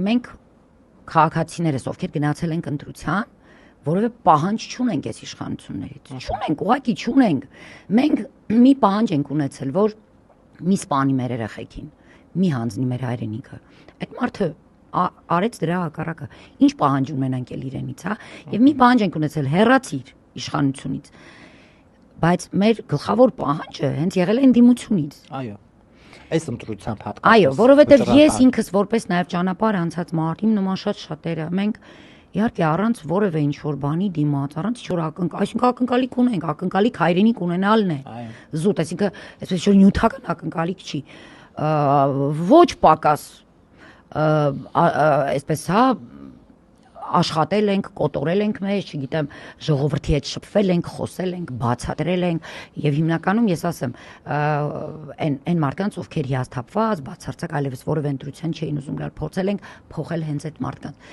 մենք քաղաքացիներս, ովքեր գնացել ենք ընտրության, որովհետեւ պահանջ չունենք այս իշխանություններից։ Չունենք, ուղղակի չունենք։ Մենք մի պահանջ ենք ունեցել, որ մի սպանի մեր երեխեքին, մի հանձնի մեր հայրենիքը։ Այդ մարդը արեց դրա հակառակը։ Ինչ պահանջ ունենանք էլ իրենից, հա։ Եվ մի պահանջ ենք ունեցել հեռացիր իշխանությունից։ Բայց մեր գլխավոր պահանջը հենց եղել է ընդդիմությունից։ Այո։ Այս ընտրությամբ հատկապես։ Այո, որովհետև ես ինքս որպես նաև ճանապարհ անցած մարդ, իմ նման շատ շատերը, մենք իհարկե առանց որևէ ինչ-որ բանի դիմաց, առանց ինչ-որ այսինքն ակնկալիք ունենք, ակնկալիք հայրենիք ունենալն է։ Զուտ, այսինքն այսպես որ նյութական ակնկալիք չի։ Ոչ պակաս այսպես հա աշխատել ենք, կոտորել ենք մեզ, չգիտեմ, ժողովրդի հետ շփվել ենք, խոսել ենք, բացատրել ենք եւ հիմնականում ես ասեմ, այն մարդկանց, ովքեր հիասթափված, բացարձակ այլևս որևէ ընտրության չէին ուզում գալ, փորձել ենք փոխել հենց այդ մարդկանց։